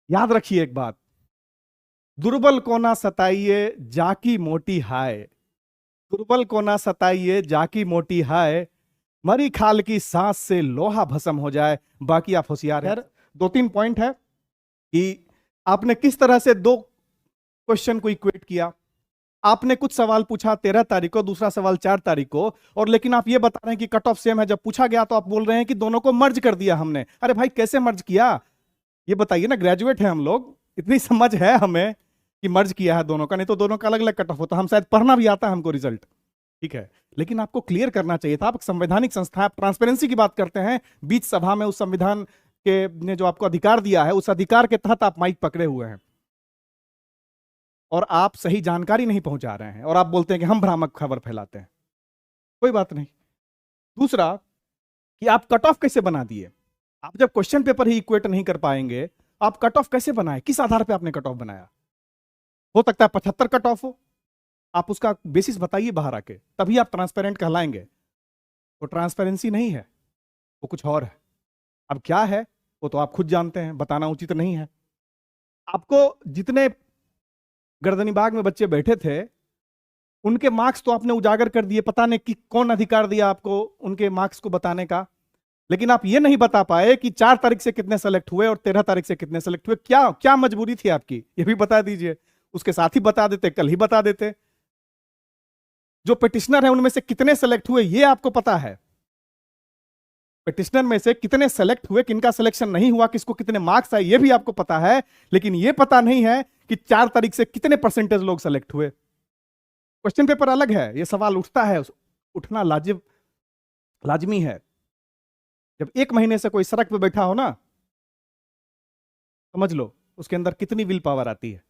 याद रखिए एक बात, दुर्बल को ना सताइए जाकी मोटी हाय, दुर्बल को ना सताइए जाकी मोटी हाय, मरी खाल की सांस से लोहा भस्म हो जाए, बाकी आप होशियार हैं। दो तीन पॉइंट है कि आपने किस तरह से दो क्वेश्चन को इक्वेट किया। आपने कुछ सवाल पूछा 13 तारीख को, दूसरा सवाल 4 तारीख को, और लेकिन आप ये बता रहे हैं कि कट ऑफ सेम है। जब पूछा गया तो आप बोल रहे हैं कि दोनों को मर्ज कर दिया हमने। अरे भाई कैसे मर्ज किया, ये बताइए ना। ग्रेजुएट है हम लोग, इतनी समझ है हमें कि मर्ज किया है दोनों का, नहीं तो दोनों का अलग अलग कट ऑफ होता। हम शायद पढ़ना भी आता है हमको रिजल्ट, ठीक है, लेकिन आपको क्लियर करना चाहिए था। आप एक संवैधानिक संस्था है, आप ट्रांसपेरेंसी की बात करते हैं बीच सभा में, उस संविधान के ने जो आपको अधिकार दिया है उस अधिकार के तहत आप माइक पकड़े हुए हैं और आप सही जानकारी नहीं पहुंचा रहे हैं और आप बोलते हैं कि हम भ्रामक खबर फैलाते हैं। कोई बात नहीं। दूसरा कि आप कट ऑफ कैसे बना दिए। आप जब क्वेश्चन पेपर ही इक्वेट नहीं कर पाएंगे, आप कट ऑफ कैसे बनाए, किस आधार पे आपने कट ऑफ बनाया। हो सकता है 75 कट ऑफ हो, आप उसका बेसिस बताइए बाहर आके, तभी आप ट्रांसपेरेंट कहलाएंगे। वो ट्रांसपेरेंसी नहीं है, वो कुछ और है। अब क्या है वो तो आप खुद जानते हैं, बताना उचित नहीं है। आपको जितने गर्दनी बाग में बच्चे बैठे थे उनके मार्क्स तो आपने उजागर कर दिए, पता नहीं कि कौन अधिकार दिया आपको उनके मार्क्स को बताने का। लेकिन आप ये नहीं बता पाए कि 4 तारीख से कितने सेलेक्ट हुए और 13 तारीख से कितने सेलेक्ट हुए। क्या क्या मजबूरी थी आपकी, ये भी बता दीजिए। उसके साथ ही बता देते, कल ही बता देते। जो पिटिशनर है उनमें से कितने सेलेक्ट हुए ये आपको पता है। पिटिशनर में से कितने सेलेक्ट हुए, किनका सिलेक्शन नहीं हुआ, किसको कितने मार्क्स आए ये भी आपको पता है। लेकिन ये पता नहीं है कि 4 तारीख से कितने परसेंटेज लोग सेलेक्ट हुए। क्वेश्चन पेपर अलग है, ये सवाल उठता है, उठना लाजमी है। जब 1 महीने से कोई सड़क पे बैठा हो ना, समझ लो उसके अंदर कितनी विल पावर आती है।